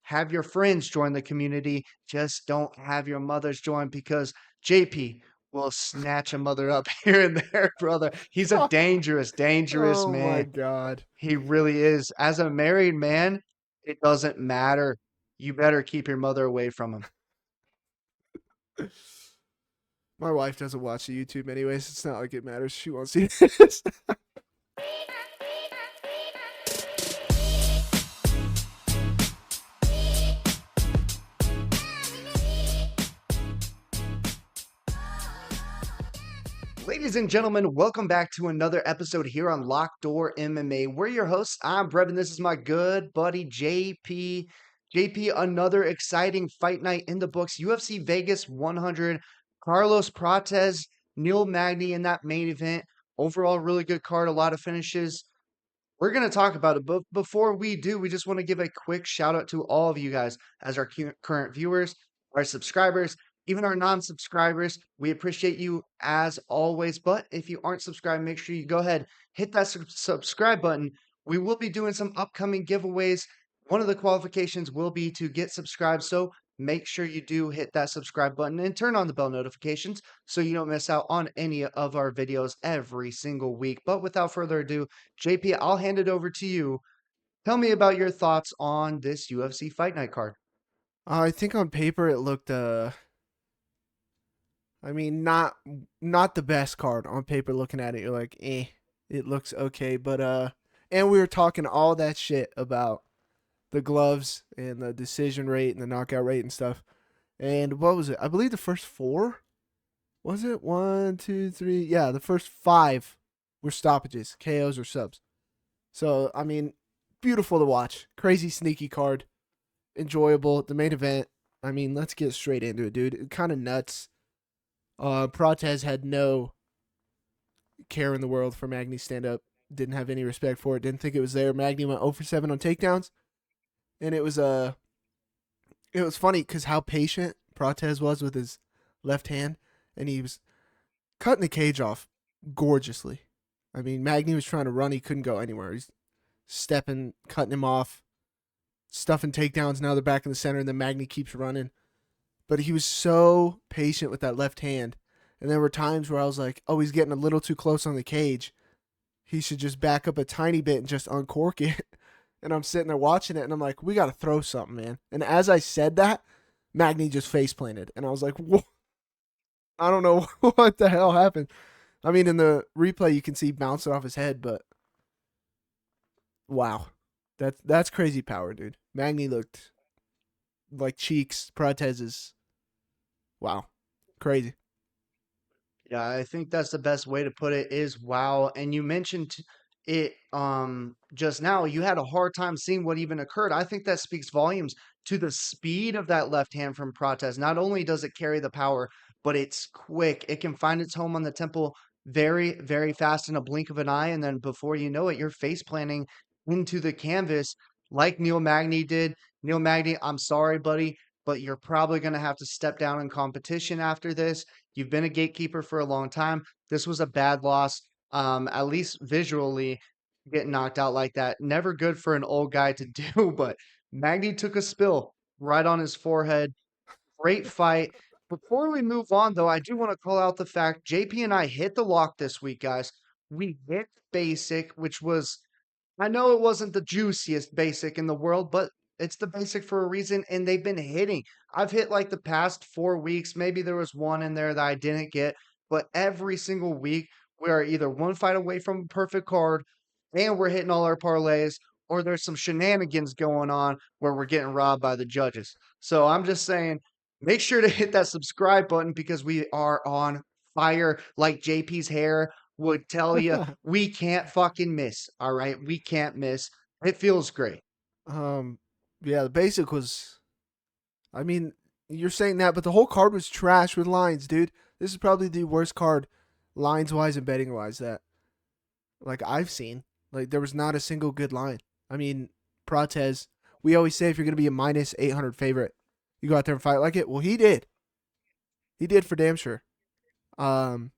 have your friends join the community. Just don't have your mothers join because JP will snatch a mother up here and there, brother. He's a dangerous, dangerous Oh my man. God. He really is. As a married man, it doesn't matter. You better keep your mother away from him. My wife doesn't watch the YouTube anyways. It's not like it matters. She won't see this. Ladies and gentlemen, welcome back to another episode here on Locked Door MMA. We're your hosts. I'm Brevin. This is my good buddy JP. JP, another exciting fight night in the books. UFC Vegas 100. Carlos Prates, Neil Magny in that main event. Overall, really good card, a lot of finishes. We're going to talk about it, but before we do, we just want to give a quick shout out to all of you guys as our current viewers, our subscribers, even our non-subscribers. We appreciate you as always, but if you aren't subscribed, make sure you go ahead, hit that subscribe button. We will be doing some upcoming giveaways. One of the qualifications will be to get subscribed, so make sure you do hit that subscribe button and turn on the bell notifications so you don't miss out on any of our videos every single week. But without further ado, JP, I'll hand it over to you. Tell me about your thoughts on this UFC Fight Night card. I think on paper it looked I mean not the best card on paper looking at it. You're like, it looks okay, but and we were talking all that shit about the gloves and the decision rate and the knockout rate and stuff. And what was it? I believe the first four, was it? One, two, three. Yeah, the first five were stoppages, KOs or subs. So, I mean, beautiful to watch. Crazy sneaky card. Enjoyable. The main event. I mean, let's get straight into it, dude. Kind of nuts. Prates had no care in the world for Magny's stand up. Didn't have any respect for it. Didn't think it was there. Magny went 0 for 7 on takedowns. And it was funny because how patient Prates was with his left hand. And he was cutting the cage off gorgeously. I mean, Magny was trying to run. He couldn't go anywhere. He's stepping, cutting him off, stuffing takedowns. Now they're back in the center, and then Magny keeps running. But he was so patient with that left hand. And there were times where I was like, oh, he's getting a little too close on the cage. He should just back up a tiny bit and just uncork it. And I'm sitting there watching it, and I'm like, we got to throw something, man. And as I said that, Magny just face planted. And I was like, whoa. I don't know what the hell happened. I mean, in the replay, you can see bounce it off his head, but wow. That's crazy power, dude. Magny looked like cheeks, Prates. Wow. Crazy. Yeah, I think that's the best way to put it is wow. And you mentioned it just now. You had a hard time seeing what even occurred. I think that speaks volumes to the speed of that left hand from Prates. Not only does it carry the power, but it's quick. It can find its home on the temple very, very fast in a blink of an eye. And then before you know it, you're face planting into the canvas like Neil Magny did. Neil Magny, I'm sorry, buddy, but you're probably going to have to step down in competition after this. You've been a gatekeeper for a long time. This was a bad loss, at least visually, getting knocked out like that. Never good for an old guy to do, but Magny took a spill right on his forehead. Great fight. Before we move on, though, I do want to call out the fact JP and I hit the lock this week, guys. We hit basic, which was I know it wasn't the juiciest basic in the world, but it's the basic for a reason, and they've been hitting. I've hit like the past 4 weeks. Maybe there was one in there that I didn't get, but every single week we are either one fight away from a perfect card, and we're hitting all our parlays, or there's some shenanigans going on where we're getting robbed by the judges. So I'm just saying, make sure to hit that subscribe button because we are on fire like JP's hair would tell you. We can't fucking miss. All right. We can't miss. It feels great. um, yeah, the basic was. I mean, you're saying that, but the whole card was trash with lines, dude. This is probably the worst card, lines wise and betting wise, that like I've seen. Like there was not a single good line. I mean, Prates. We always say if you're gonna be a minus 800 favorite, you go out there and fight like it. Well, he did. He did for damn sure. Um,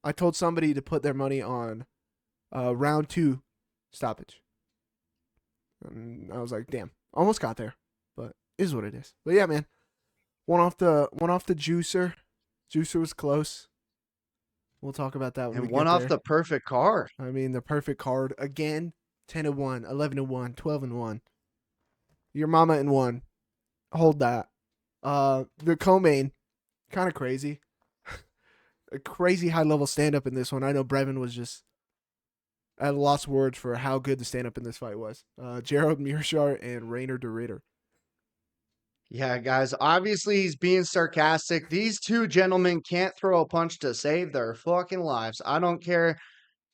I told somebody to put their money on round two stoppage. And I was like, damn, almost got there, but Is what it is. But yeah, man, one off the juicer. Juicer was close. We'll talk about that when we And one get off there. the perfect card. I mean, the perfect card again. 10-1, 11-1, 12-1. Your mama in one. Hold that. The co-main, kind of crazy. A crazy high level stand up in this one. I know Brevin was just at a lost words for how good the stand up in this fight was. Gerald Mearshart and Rainer de Ritter. Yeah, guys, obviously he's being sarcastic. These two gentlemen can't throw a punch to save their fucking lives. I don't care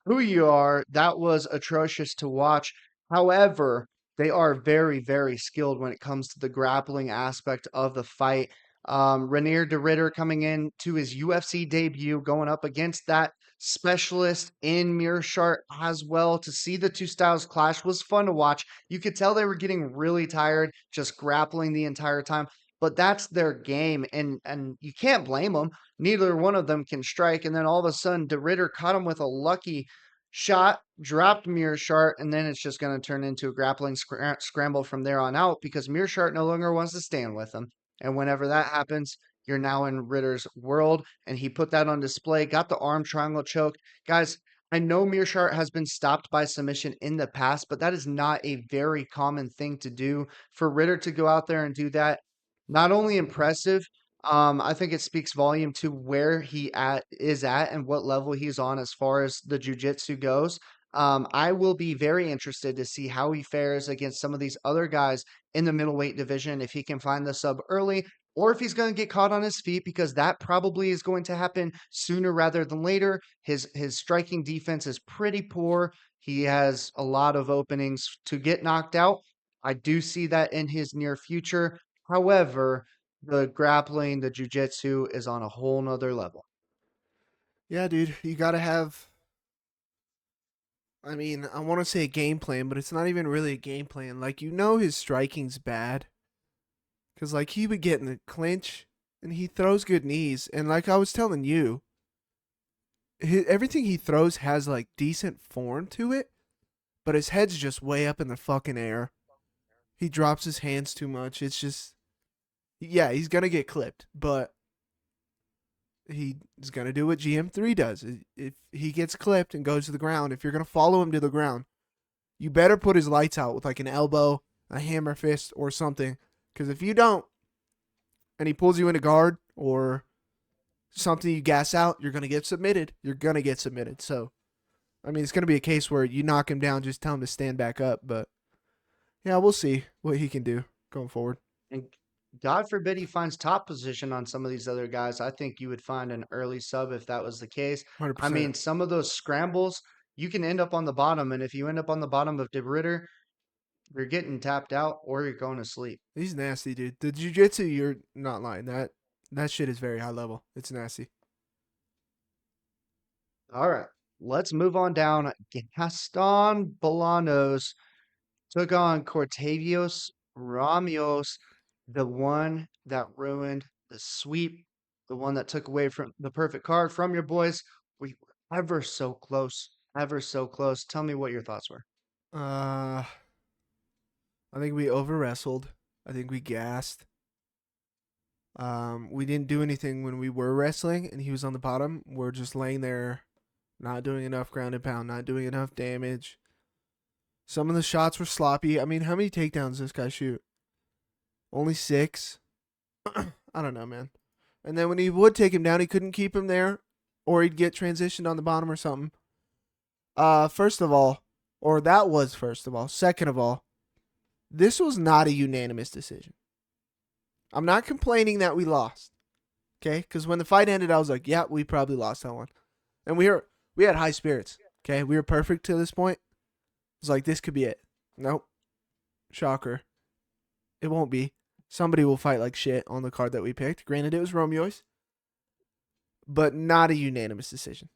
who you are, that was atrocious to watch. However, they are very, very skilled when it comes to the grappling aspect of the fight. Renier de Ritter coming in to his UFC debut, going up against that specialist in Mearshart as well. To see the two styles clash was fun to watch. You could tell they were getting really tired just grappling the entire time, but that's their game, and you can't blame them. Neither one of them can strike, and then all of a sudden, de Ritter caught him with a lucky shot, dropped Mearshart, and then it's just going to turn into a grappling scramble from there on out because Mearshart no longer wants to stand with him. And whenever that happens, you're now in Ritter's world, and he put that on display, got the arm triangle choked. Guys, I know Mearshart has been stopped by submission in the past, but that is not a very common thing to do. For Ritter to go out there and do that, not only impressive, I think it speaks volume to where he is at and what level he's on as far as the jujitsu goes. I will be very interested to see how he fares against some of these other guys in the middleweight division, if he can find the sub early or if he's going to get caught on his feet, because that probably is going to happen sooner rather than later. His striking defense is pretty poor. He has a lot of openings to get knocked out. I do see that in his near future. However, the grappling, the jujitsu is on a whole nother level. Yeah, dude, you gotta have. I mean, I want to say a game plan, but it's not even really a game plan. Like, his striking's bad. Because, like, he would get in the clinch and he throws good knees. And, like I was telling you, everything he throws has, like, decent form to it, but his head's just way up in the fucking air. He drops his hands too much. It's just, yeah, he's going to get clipped, but he's going to do what GM3 does. If he gets clipped and goes to the ground, if you're going to follow him to the ground, you better put his lights out with like an elbow, a hammer fist, or something. Because if you don't, and he pulls you into guard or something you gas out, you're going to get submitted. You're going to get submitted. So, I mean, it's going to be a case where you knock him down, just tell him to stand back up. But, yeah, we'll see what he can do going forward. And God forbid he finds top position on some of these other guys. I think you would find an early sub if that was the case. I 100%. mean, some of those scrambles, you can end up on the bottom. And if you end up on the bottom of De Ritter, you're getting tapped out or you're going to sleep. He's nasty, dude. The jiu-jitsu, you're not lying. That shit is very high level. It's nasty. All right, let's move on down. Gaston Bolanos took on Cortavios Ramios, the one that ruined the sweep, the one that took away from the perfect card from your boys. We were ever so close, ever so close. Tell me what your thoughts were. I think we over wrestled. I think we gassed. We didn't do anything when we were wrestling and he was on the bottom. We're just laying there, not doing enough ground and pound, not doing enough damage. Some of the shots were sloppy. I mean, how many takedowns this guy shoot? Only 6. I don't know, man. And then when he would take him down, he couldn't keep him there, or he'd get transitioned on the bottom or something. First of all, or that was first of all. Second of all, this was not a unanimous decision. I'm not complaining that we lost, okay? Because when the fight ended, I was like, yeah, we probably lost that one. And we had high spirits, okay? We were perfect to this point. It was like, this could be it. Nope. Shocker. It won't be. Somebody will fight like shit on the card that we picked. Granted, it was Romeo's, but not a unanimous decision.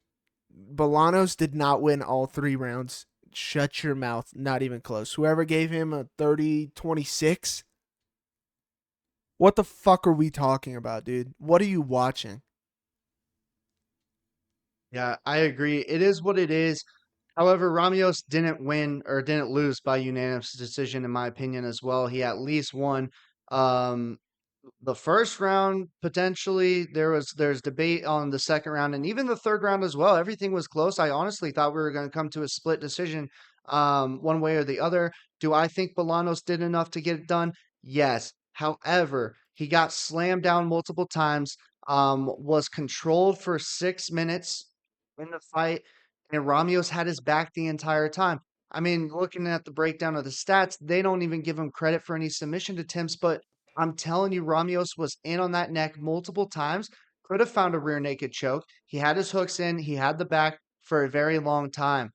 Bolanos did not win all 3 rounds. Shut your mouth. Not even close. Whoever gave him a 30-26, what the fuck are we talking about, dude? What are you watching? Yeah, I agree. It is what it is. However, Ramios didn't win or didn't lose by unanimous decision, in my opinion, as well. He at least won Um, the first round, potentially, there's debate on the second round and even the third round as well. Everything was close. I honestly thought we were going to come to a split decision, one way or the other. Do I think Bolanos did enough to get it done? Yes. However, he got slammed down multiple times, was controlled for 6 minutes in the fight, and Ramios had his back the entire time. I mean, looking at the breakdown of the stats, they don't even give him credit for any submission attempts, but I'm telling you, Ramios was in on that neck multiple times. Could have found a rear naked choke. He had his hooks in. He had the back for a very long time.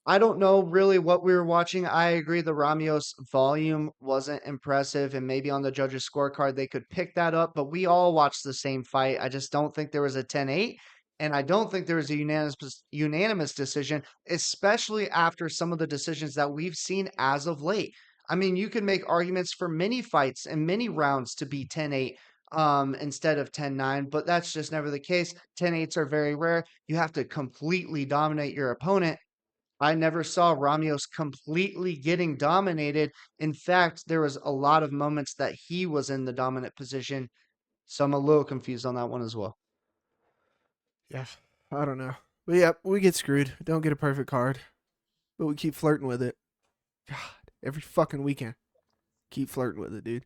I don't know really what we were watching. I agree the Ramios volume wasn't impressive, and maybe on the judges' scorecard they could pick that up, but we all watched the same fight. I just don't think there was a 10-8, and I don't think there was a unanimous decision, especially after some of the decisions that we've seen as of late. I mean, you could make arguments for many fights and many rounds to be 10-8 instead of 10-9, but that's just never the case. 10-8s are very rare. You have to completely dominate your opponent. I never saw Ramios completely getting dominated. In fact, there was a lot of moments that he was in the dominant position. So I'm a little confused on that one as well. Yeah, I don't know. But yeah, we get screwed. Don't get a perfect card, but we keep flirting with it. God, every fucking weekend, keep flirting with it, dude.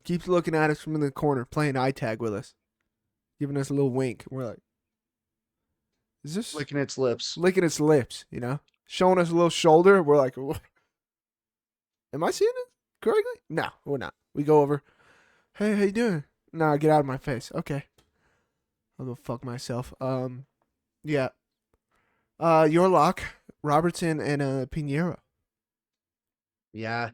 Keeps looking at us from in the corner, playing eye tag with us, giving us a little wink. We're like, is this Licking its lips. licking its lips? Showing us a little shoulder. We're like, am I seeing it correctly? No, we're not. We go over. Hey, how you doing? Nah, get out of my face. Okay, I'll go fuck myself. Yeah. Your lock, Robertson and Pinheiro. Yeah.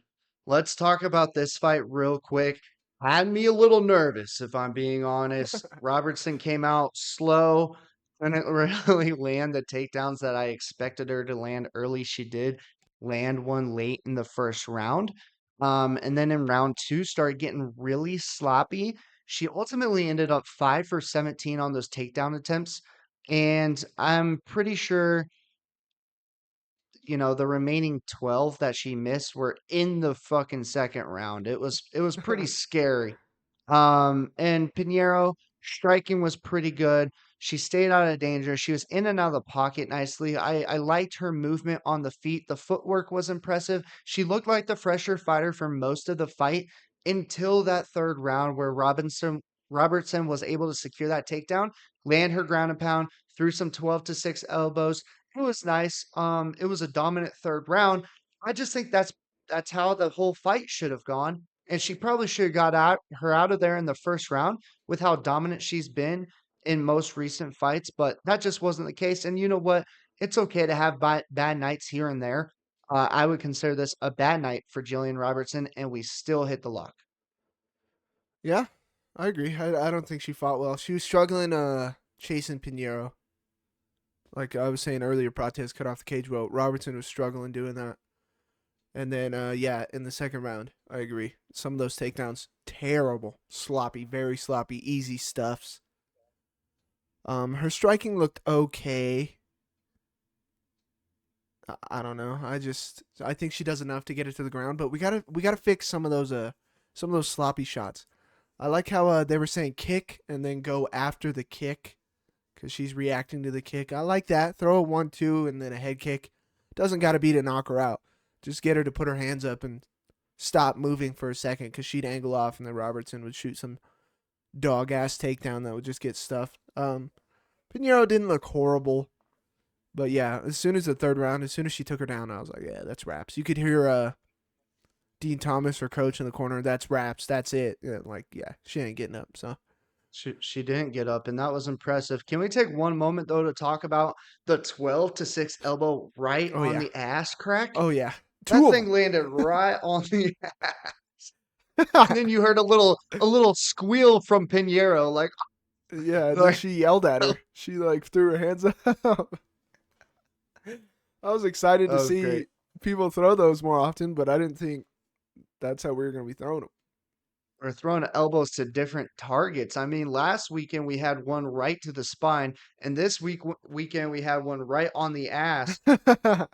Let's talk about this fight real quick. Had me a little nervous, if I'm being honest. Robertson came out slow, couldn't really land the takedowns that I expected her to land early. She did land one late in the first round. And then in round two, started getting really sloppy. She ultimately ended up 5 for 17 on those takedown attempts. And I'm pretty sure the remaining 12 that she missed were in the fucking second round. It was pretty scary. And Pinheiro striking was pretty good. She stayed out of danger. She was in and out of the pocket nicely. I liked her movement on the feet. The footwork was impressive. She looked like the fresher fighter for most of the fight until that third round where Robertson was able to secure that takedown, land her ground and pound, threw some 12-6 elbows. It was nice. It was a dominant third round. I just think that's how the whole fight should have gone. And she probably should have got her out of there in the first round with how dominant she's been in most recent fights, but that just wasn't the case. And you know what? It's okay to have bad nights here and there. I would consider this a bad night for Jillian Robertson, and we still hit the lock. Yeah, I agree. I don't think she fought well. She was struggling chasing Pinheiro. Like I was saying earlier, Prates cut off the cage well. Robertson was struggling doing that. And then yeah, in the second round, I agree. Some of those takedowns, terrible, sloppy, very sloppy, easy stuffs. Her striking looked okay. I don't know. I think she does enough to get it to the ground, but we gotta fix some of those sloppy shots. I like how they were saying kick and then go after the kick because she's reacting to the kick. I like that. Throw a 1-2 and then a head kick. Doesn't got to be to knock her out. Just get her to put her hands up and stop moving for a second because she'd angle off and then Robertson would shoot some dog ass takedown that would just get stuffed. Pinheiro didn't look horrible, but yeah, as soon as the third round, as soon as she took her down, I was like, yeah, that's wraps. You could hear Dean Thomas, her coach, in the corner. That's wraps. That's it. Like, yeah, she ain't getting up. So, She didn't get up, and that was impressive. Can we take one moment though to talk about the 12-6 elbow right oh on yeah, the ass crack? oh yeah, That two of thing them. landed right on the and then you heard a little squeal from Pinheiro, like, Yeah, and then like, she yelled at her. She like threw her hands up. I was excited to oh, great. see people throw those more often, but I didn't think that's how we were going to be throwing We're throwing elbows to different targets. I mean, last weekend we had one right to the spine, and this weekend we had one right on the ass. them.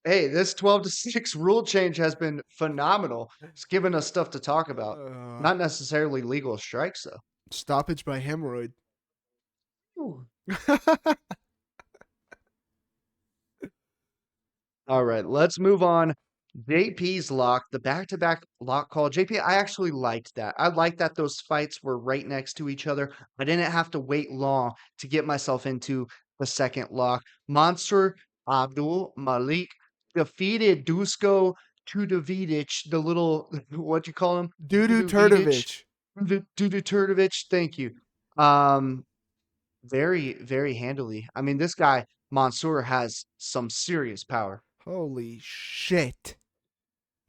Hey, this 12-6 rule change has been phenomenal. It's given us stuff to talk about. Uh, Not necessarily legal strikes, though. stoppage by hemorrhoid. Ooh. All right, let's move on. JP's lock, the back-to-back lock call. JP, I actually liked that. I liked that those fights were right next to each other. I didn't have to wait long to get myself into the second lock. Monster Abdul Malik defeated Dusko Tudovic, the little, what you call him? Dudu Tudovic. Turtovich. Dudu Turdovic, thank you. Um, very, very handily. I mean, this guy, Mansoor, has some serious power. Holy shit.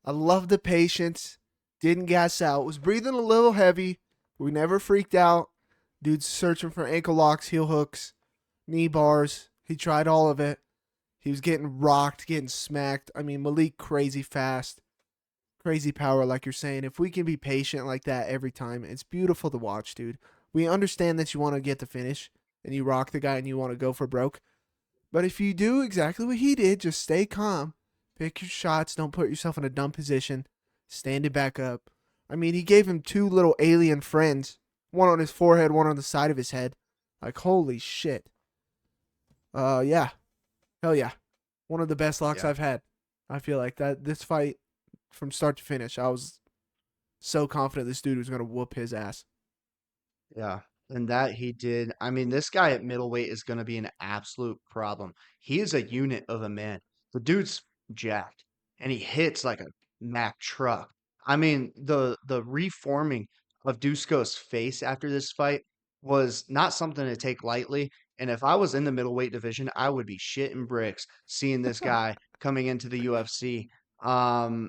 I love the patience. Didn't gas out. Was breathing a little heavy. We never freaked out. Dude's searching for ankle locks, heel hooks, knee bars. He tried all of it. He was getting rocked, getting smacked. I mean, Malik crazy fast, crazy power, like you're saying. If we can be patient like that every time, it's beautiful to watch, dude. We understand that you want to get the finish and you rock the guy and you want to go for broke. But if you do exactly what he did, just stay calm, pick your shots, don't put yourself in a dumb position, stand it back up. I mean, he gave him two little alien friends, one on his forehead, one on the side of his head. Like, holy shit. Yeah, hell yeah. One of the best locks Yeah. I've had. I feel like that this fight from start to finish, I was so confident this dude was gonna whoop his ass. Yeah, and that he did. I mean, this guy at middleweight is going to be an absolute problem. He is a unit of a man. The dude's jacked, and he hits like a Mack truck. I mean, the reforming of Dusko's face after this fight was not something to take lightly. And if I was in the middleweight division, I would be shitting bricks seeing this guy coming into the UFC,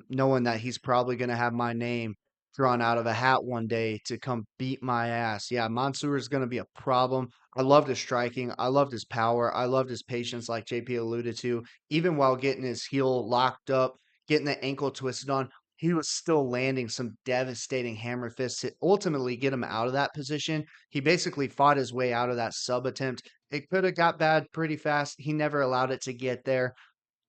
knowing that he's probably going to have my name drawn out of a hat one day to come beat my ass. Yeah, Mansoor is going to be a problem. I loved his striking. I loved his power. I loved his patience, like JP alluded to. Even while getting his heel locked up, getting the ankle twisted on, he was still landing some devastating hammer fists to ultimately get him out of that position. He basically fought his way out of that sub attempt. It could have got bad pretty fast. He never allowed it to get there.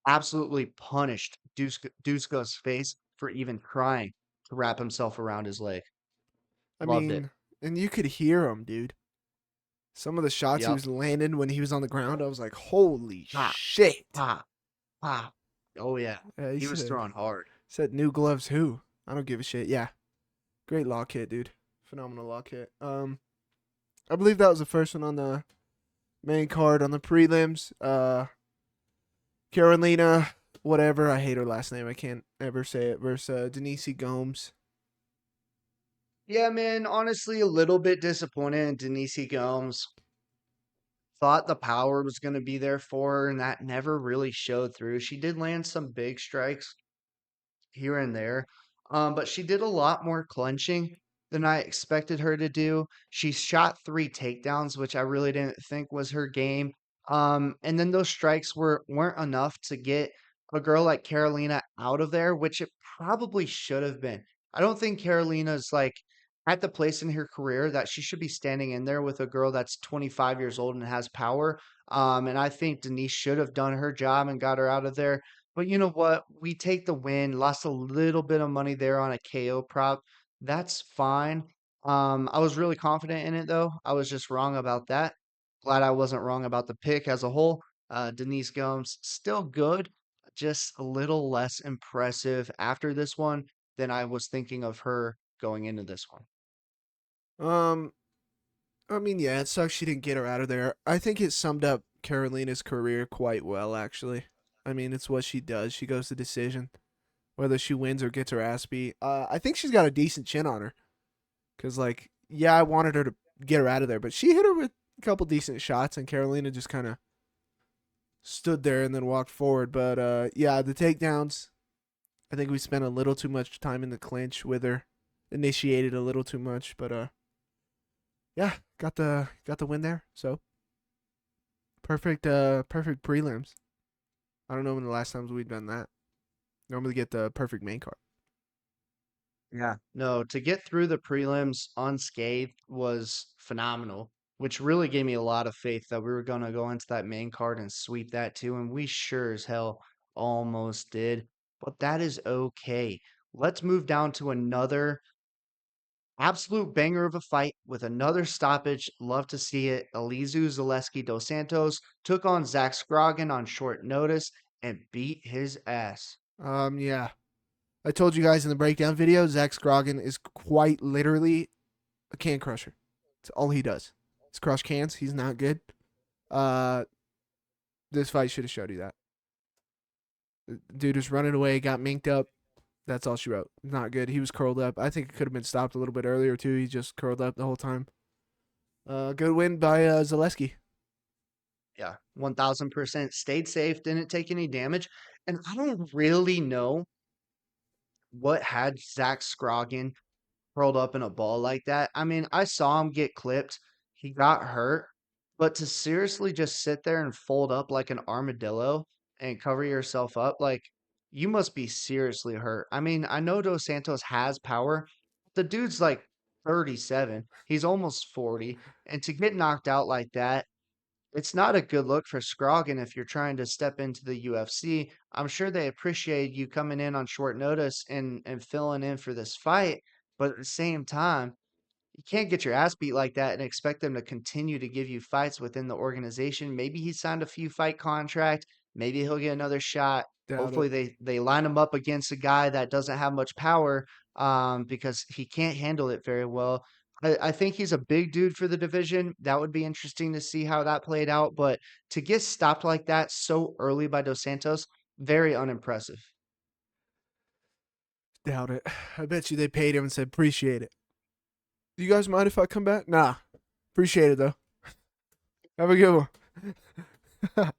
Absolutely punished Dusko's face for even trying to wrap himself around his leg. I Loved it. mean, and you could hear him, dude. Some of the shots he Yep. was landing when he was on the ground, I was like, holy Pop, shit. pop, pop. Oh yeah. He He was said throwing hard. said new gloves who? I don't give a shit. Yeah. Great lock hit, dude. Phenomenal lock hit. I believe that was the first one on the main card on the prelims. Carolina, whatever. I hate her last name. I can't ever say it. Versus Denise Gomes. Yeah, man, honestly, a little bit disappointed in Denise Gomes. Thought the power was going to be there for her, and that never really showed through. She did land some big strikes here and there. But she did a lot more clenching than I expected her to do. She shot 3 takedowns, which I really didn't think was her game. And then those strikes weren't enough to get a girl like Carolina out of there, which it probably should have been. I don't think Carolina's like at the place in her career that she should be standing in there with a girl that's 25 years old and has power. And I think Denise should have done her job and got her out of there. But you know what? We take the win, lost a little bit of money there on a KO prop. That's fine. I was really confident in it though. I was just wrong about that. Glad I wasn't wrong about the pick as a whole. Denise Gomes, still good, just a little less impressive after this one than I was thinking of her going into this one. Um, I mean, yeah, it sucks she didn't get her out of there. I think it summed up Carolina's career quite well, actually. I mean, it's what she does. She goes to decision, whether she wins or gets her ass beat. I think she's got a decent chin on her. Because, like, yeah, I wanted her to get her out of there, but she hit her with a couple decent shots, and Carolina just kind of stood there and then walked forward. But, yeah, the takedowns, I think we spent a little too much time in the clinch with her, initiated a little too much, but, yeah, got the win there. So perfect prelims. I don't know when the last times we've done that. Normally get the perfect main card. Yeah. No, to get through the prelims unscathed was phenomenal, which really gave me a lot of faith that we were going to go into that main card and sweep that too. And we sure as hell almost did, but that is okay. Let's move down to another absolute banger of a fight with another stoppage. Love to see it. Elizu Zaleski dos Santos took on Zach Scroggin on short notice and beat his ass. Yeah. I told you guys in the breakdown video, Zach Scroggin is quite literally a can crusher. It's all he does. It's crush cans. He's not good. Uh, this fight should have showed you that. Dude was running away, got minked up. That's all she wrote. Not good. He was curled up. I think it could have been stopped a little bit earlier too. He just curled up the whole time. Good win by Zaleski. Yeah, 1000% stayed safe, didn't take any damage. And I don't really know what had Zach Scroggin curled up in a ball like that. I mean, I saw him get clipped. He got hurt, but to seriously just sit there and fold up like an armadillo and cover yourself up, like you must be seriously hurt. I mean, I know Dos Santos has power. The dude's like 37. He's almost 40. And to get knocked out like that, it's not a good look for Scroggin if you're trying to step into the UFC. I'm sure they appreciate you coming in on short notice and filling in for this fight, but at the same time, you can't get your ass beat like that and expect them to continue to give you fights within the organization. Maybe he signed a few fight contract. Maybe he'll get another shot. Doubt it. Hopefully they line him up against a guy that doesn't have much power because he can't handle it very well. I think he's a big dude for the division. That would be interesting to see how that played out. But to get stopped like that so early by Dos Santos, very unimpressive. Doubt it. I bet you they paid him and said appreciate it. Do you guys mind if I come back? Nah. Appreciate it though. Have a good one.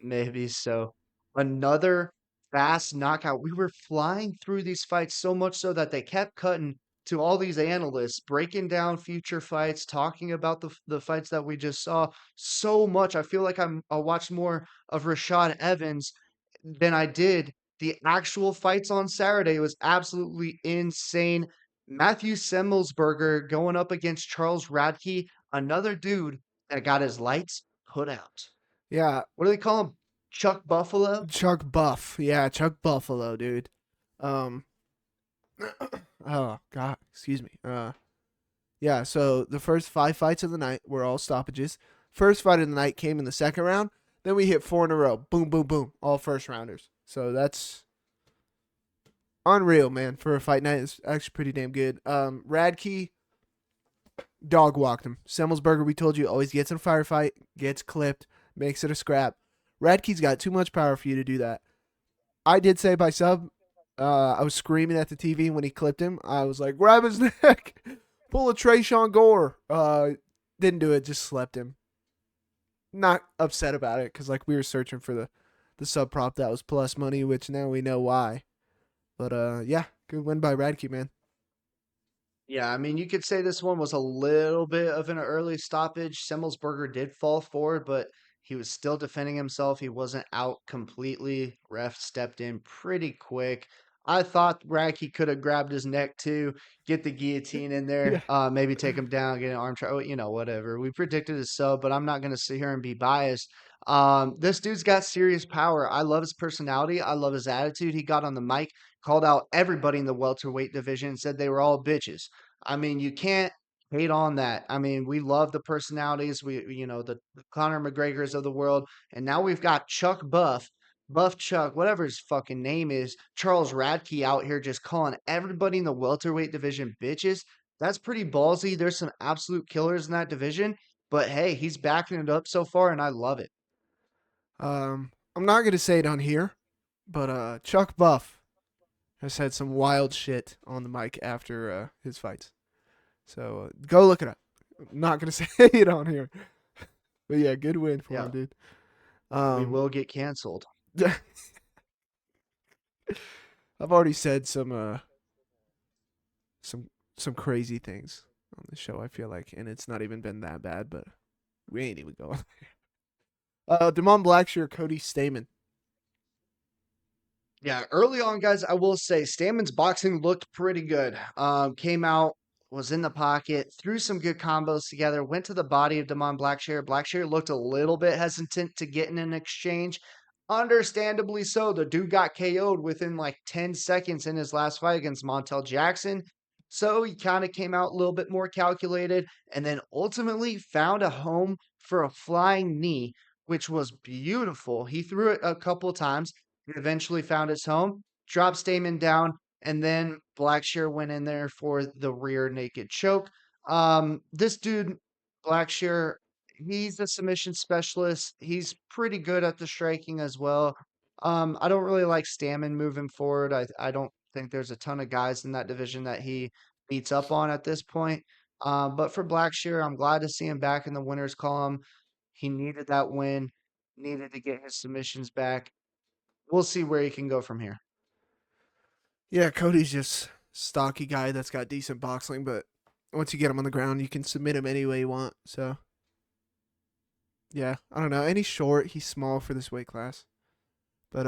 Maybe so. Another fast knockout. We were flying through these fights so much so that they kept cutting to all these analysts, breaking down future fights, talking about the fights that we just saw so much. I feel like I watched more of Rashad Evans than I did the actual fights on Saturday. It was absolutely insane. Matthew Semmelsberger going up against Charles Radke, another dude that got his lights put out. Yeah, What do they call him? Chuck Buffalo? Chuck Buff. Yeah, Chuck Buffalo, dude. Um oh god, excuse me. Yeah, so the first 5 fights of the night were all stoppages. First fight of the night came in the second round. Then we hit 4 in a row. Boom, boom, boom. All first rounders. So that's unreal, man. For a fight night, it's actually pretty damn good. Radke dog walked him. Semmelsberger, we told you, always gets in a firefight, gets clipped, makes it a scrap. Radke's got too much power for you to do that. I did say by sub, I was screaming at the TV when he clipped him. I was like, grab his neck, pull a Trayshawn Gore. Didn't do it, just slept him. Not upset about it because like we were searching for the sub prop that was plus money, which now we know why. But yeah, good win by Radke, man. Yeah, I mean, you could say this one was a little bit of an early stoppage. Semmelsberger did fall forward, but he was still defending himself. He wasn't out completely. Ref stepped in pretty quick. I thought Radke could have grabbed his neck too, get the guillotine in Yeah. there, maybe take him down, get an arm trial, whatever. We predicted a sub, but I'm not going to sit here and be biased. This dude's got serious power. I love his personality. I love his attitude. He got on the mic, called out everybody in the welterweight division, and said they were all bitches. I mean, you can't hate on that. I mean, we love the personalities. The Conor McGregors of the world, and now we've got Chuck Buff, Buff Chuck, whatever his fucking name is, Charles Radke out here just calling everybody in the welterweight division bitches. That's pretty ballsy. There's some absolute killers in that division, but hey, he's backing it up so far, and I love it. I'm not gonna say it on here, but Chuck Buff has had some wild shit on the mic after his fights. So go look it up. I'm not gonna say it on here, but yeah, good win for him, Yeah, dude. we Um, will get canceled. I've already said some some crazy things on the show. I feel like, and it's not even been that bad, but we ain't even going. Damon Blackshear, Cody Stamen. Yeah, early on, guys, I will say Staman's boxing looked pretty good. Came out, was in the pocket, threw some good combos together, went to the body of Damon Blackshear. Blackshear looked a little bit hesitant to get in an exchange. Understandably so. The dude got KO'd within like 10 seconds in his last fight against Montel Jackson. So he kind of came out a little bit more calculated and then ultimately found a home for a flying knee, which was beautiful. He threw it a couple times. He eventually found his home, dropped Stamen down, and then Blackshear went in there for the rear naked choke. This dude, Blackshear, he's a submission specialist. He's pretty good at the striking as well. I don't really like Stammen moving forward. I don't think there's a ton of guys in that division that he beats up on at this point. But for Blackshear, I'm glad to see him back in the winners column. He needed that win, needed to get his submissions back. We'll see where he can go from here. Yeah, Cody's just stocky guy that's got decent boxing, but once you get him on the ground, you can submit him any way you want. So yeah, I don't know. And he's short. He's small for this weight class, but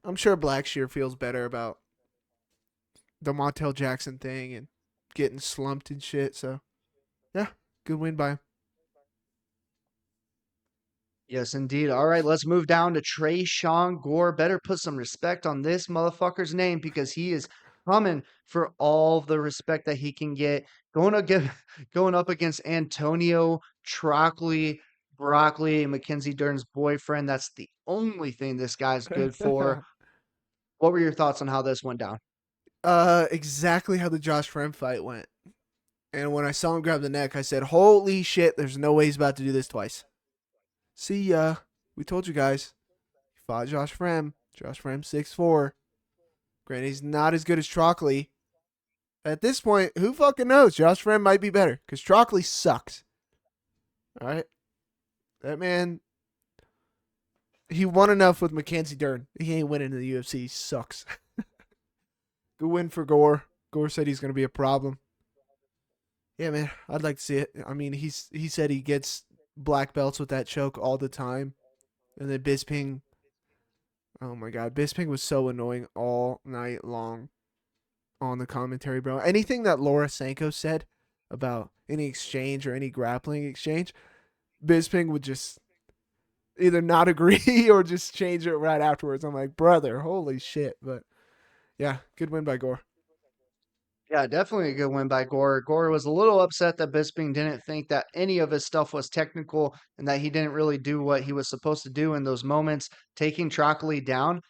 I'm sure Blackshear feels better about the Montel Jackson thing and getting slumped and shit. So yeah, good win by him. Yes, indeed. All right, let's move down to Trey Sean Gore. Better put some respect on this motherfucker's name because he is coming for all the respect that he can get. Going up against Antonio Trockley, Broccoli, Mackenzie Dern's boyfriend. That's the only thing this guy's good for. What were your thoughts on how this went down? Exactly how the Josh Friend fight went. And when I saw him grab the neck, I said, "Holy shit! There's no way he's about to do this twice." See ya. We told you guys. He fought Josh Frem. Josh Frem 6'4". Granted, he's not as good as Trockley. At this point, who fucking knows? Josh Frem might be better because Trockley sucks. All right, that man. He won enough with Mackenzie Dern. He ain't winning in the UFC. He sucks. Good win for Gore. Gore said he's gonna be a problem. Yeah, man, I'd like to see it. I mean, he said he gets black belts with that choke all the time, and then Bisping. Oh my god, Bisping was so annoying all night long on the commentary, bro. Anything that Laura Sanko said about any exchange or any grappling exchange, Bisping would just either not agree or just change it right afterwards. I'm like, brother, holy shit. But yeah, good win by Gore. Yeah, definitely a good win by Gore. Gore was a little upset that Bisping didn't think that any of his stuff was technical and that he didn't really do what he was supposed to do in those moments, taking Trockley down.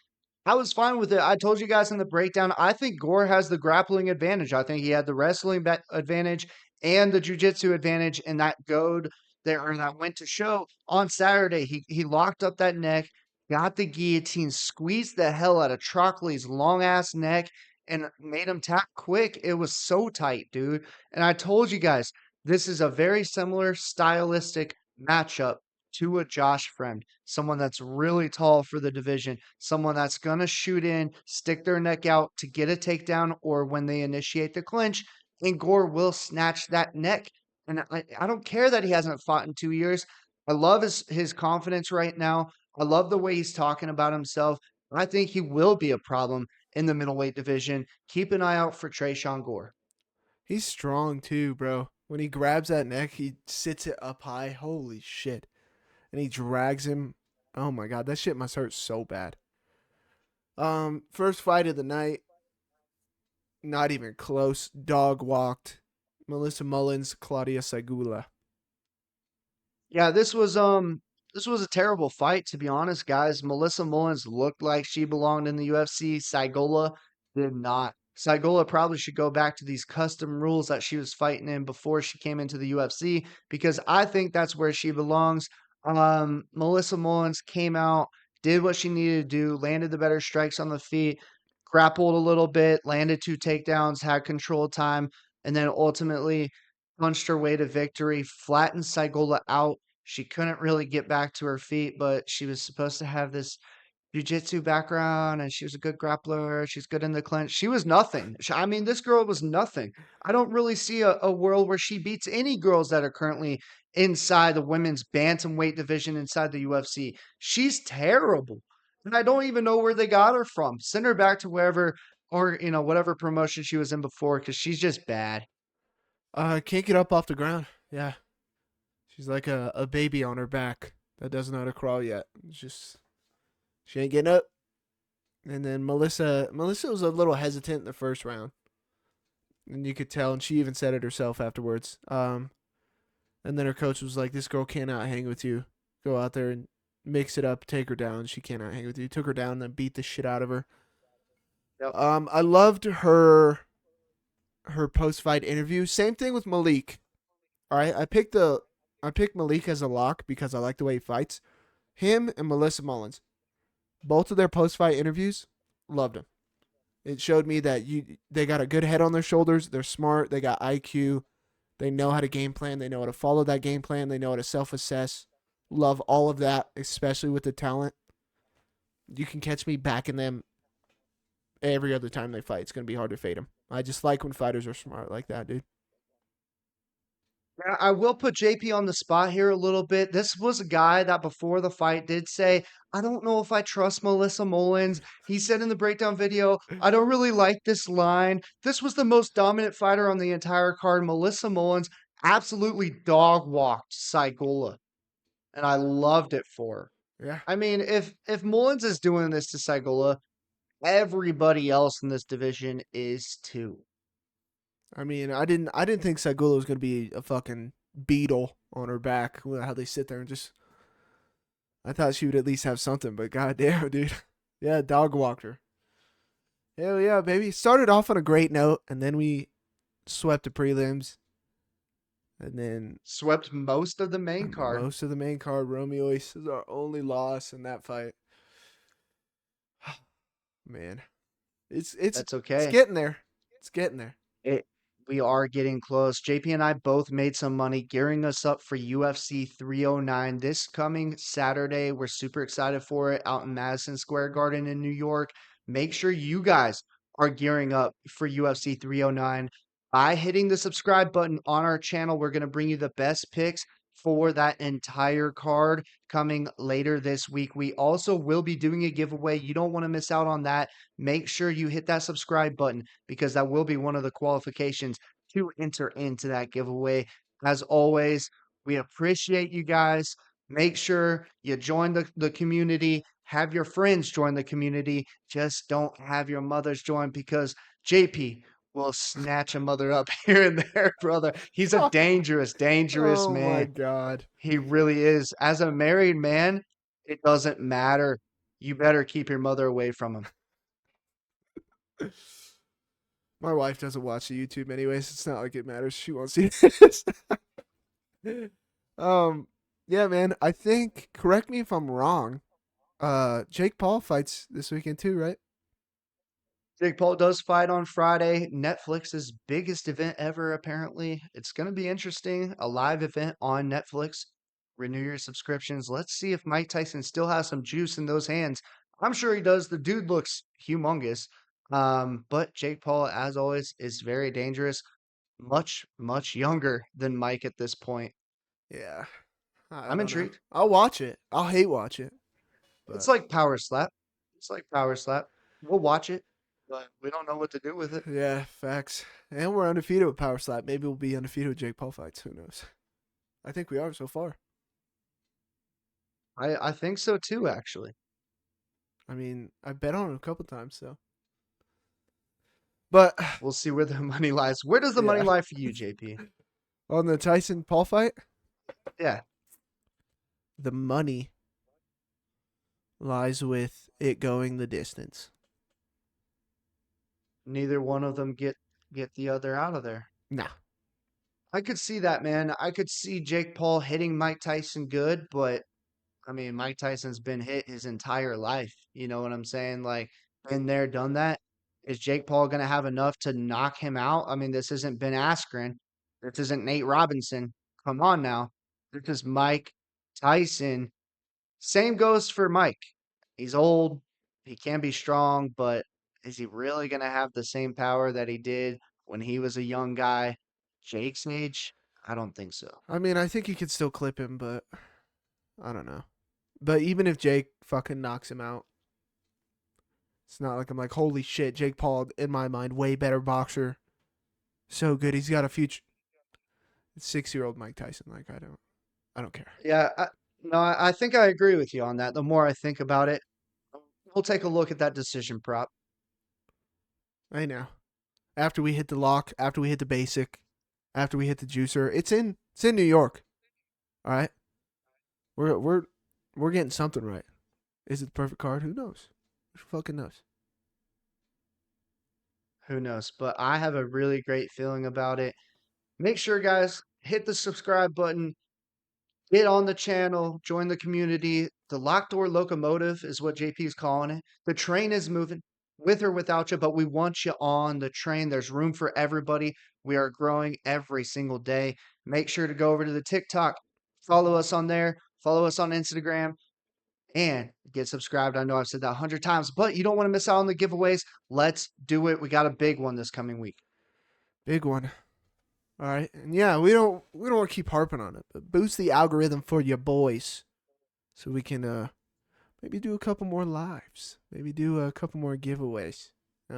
I was fine with it. I told you guys in the breakdown, I think Gore has the grappling advantage. I think he had the wrestling advantage and the jujitsu advantage in that goad there or that went to show on Saturday. He locked up that neck, got the guillotine, squeezed the hell out of Trockley's long ass neck, and made him tap quick. It was so tight, dude. And I told you guys, this is a very similar stylistic matchup to a Josh Friend, someone that's really tall for the division, someone that's going to shoot in, stick their neck out to get a takedown, or when they initiate the clinch, and Gore will snatch that neck. And I don't care that he hasn't fought in 2 years. I love his confidence right now. I love the way he's talking about himself. I think he will be a problem in the middleweight division. Keep an eye out for Tresean Gore. He's strong too, bro. When he grabs that neck, he sits it up high. Holy shit. And he drags him. Oh my god, that shit must hurt so bad. First fight of the night, not even close. Dog walked. Melissa Mullins, Claudia Segula. Yeah, this was a terrible fight to be honest, guys. Melissa Mullins looked like she belonged in the UFC. Saigola did not. Saigola probably should go back to these custom rules that she was fighting in before she came into the UFC because I think that's where she belongs. Melissa Mullins came out, did what she needed to do, landed the better strikes on the feet, grappled a little bit, landed two takedowns, had control time, and then ultimately punched her way to victory, flattened Saigola out. She couldn't really get back to her feet, but she was supposed to have this jiu-jitsu background and she was a good grappler. She's good in the clinch. She was nothing. I mean, this girl was nothing. I don't really see a world where she beats any girls that are currently inside the women's bantamweight division inside the UFC. She's terrible. And I don't even know where they got her from. Send her back to wherever or whatever promotion she was in before because she's just bad. Can't get up off the ground. Yeah. She's like a baby on her back that doesn't know how to crawl yet. It's just She ain't getting up. And then Melissa was a little hesitant in the first round, and you could tell, and she even said it herself afterwards. And then her coach was like, "This girl cannot hang with you. Go out there and mix it up, take her down. She cannot hang with you." Took her down, and then beat the shit out of her. Yep. I loved her post fight interview. Same thing with Malik. All right, I picked Malik as a lock because I like the way he fights. Him and Melissa Mullins, both of their post fight interviews, loved him. It showed me that they got a good head on their shoulders. They're smart. They got IQ. They know how to game plan. They know how to follow that game plan. They know how to self assess. Love all of that, especially with the talent. You can catch me backing them every other time they fight. It's going to be hard to fade them. I just like when fighters are smart like that, dude. Yeah, I will put JP on the spot here a little bit. This was a guy that before the fight did say, I don't know if I trust Melissa Mullins. He said in the breakdown video, I don't really like this line. This was the most dominant fighter on the entire card. Melissa Mullins absolutely dog walked Saigula, and I loved it for her. Yeah. I mean, if Mullins is doing this to Saigula, everybody else in this division is too. I mean, I didn't think Sagula was going to be a fucking beetle on her back. How they sit there and just. I thought she would at least have something, but goddamn, dude. Yeah, dog walked her. Hell yeah, baby. Started off on a great note, and then we swept the prelims, and then Swept most of the main card. most of the main card. Romeo Ace is our only loss in that fight. Man, That's it's okay. getting there. It's getting there. It we are getting close. JP and I both made some money gearing us up for UFC 309 this coming Saturday. We're super excited for it out in Madison Square Garden in New York. Make sure you guys are gearing up for UFC 309 by hitting the subscribe button on our channel. We're going to bring you the best picks for that entire card coming later this week. We also will be doing a giveaway. You don't want to miss out on that. Make sure you hit that subscribe button because that will be one of the qualifications to enter into that giveaway. As always, we appreciate you guys. Make sure you join the community, have your friends join the community. Just don't have your mothers join because JP will snatch a mother up here and there, brother. He's a dangerous, dangerous Oh my man. god. He really is. As a married man, it doesn't matter. You better keep your mother away from him. My wife doesn't watch the YouTube anyways. It's not like it matters. She won't see this. um, yeah, man. I think. Correct me if I'm wrong. Jake Paul fights this weekend too, right? Jake Paul does fight on Friday. Netflix's biggest event ever, apparently. It's going to be interesting. A live event on Netflix. Renew your subscriptions. Let's see if Mike Tyson still has some juice in those hands. I'm sure he does. The dude looks humongous. But Jake Paul, as always, is very dangerous. Much, much younger than Mike at this point. Yeah. I I'm don't know. intrigued. I'll watch it. I'll hate watch it, It's but like Power Slap. It's like Power Slap. We'll watch it, but we don't know what to do with it. yeah, facts. And we're undefeated with Power Slap. Maybe we'll be undefeated with Jake Paul fights. Who knows? I think we are so far. I think so too, actually. I mean, I bet on it a couple times, so. But We'll see where the money lies. Where does the money yeah, lie for you, JP? on the Tyson Paul fight, Yeah, the money lies with it going the distance. neither one of them get the other out of there. Nah. I could see that, man. I could see Jake Paul hitting Mike Tyson good, but I mean, Mike Tyson's been hit his entire life. You know what I'm saying? Like, been there, done that. Is Jake Paul going to have enough to knock him out? I mean, this isn't Ben Askren. This isn't Nate Robinson. Come on now. This is Mike Tyson. Same goes for Mike. He's old. He can be strong, but is he really going to have the same power that he did when he was a young guy? Jake's age? I don't think so. I mean, I think he could still clip him, but I don't know. But even if Jake fucking knocks him out, it's not like I'm like, holy shit, Jake Paul, in my mind, way better boxer. So good. He's got a future. 6-year-old Mike Tyson. Like, I don't care. Yeah, no, I think I agree with you on that. The more I think about it, the We'll take a look at that decision prop. I know. After we hit the lock, after we hit the basic, after we hit the juicer, it's in New York. All right, we're getting something right. Is it the perfect card? Who knows? Who fucking knows? Who knows? But I have a really great feeling about it. Make sure, guys, hit the subscribe button, get on the channel, join the community. The locked door locomotive is what JP is calling it. The train is moving with or without you, but we want you on the train. There's room for everybody. We are growing every single day. Make sure to go over to the TikTok, follow us on there, follow us on Instagram, and get subscribed. I know I've said that 100 times, but you don't want to miss out on the giveaways. Let's do it. We got a big one this coming week. Big one. All right, and yeah, we don't want to keep harping on it, but boost the algorithm for your boys, so we can maybe do a couple more lives, maybe do a couple more giveaways,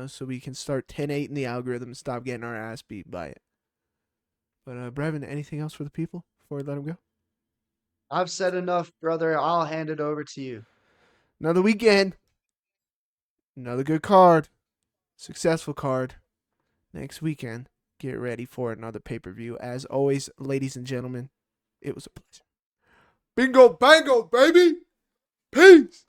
so we can start 10-8 in the algorithm and stop getting our ass beat by it. But Brevin, anything else for the people before we let them go? I've said enough, brother. I'll hand it over to you. Another weekend, another good card, successful card. Next weekend, get ready for another pay-per-view. As always, ladies and gentlemen, it was a pleasure. Bingo bango, baby! Peace!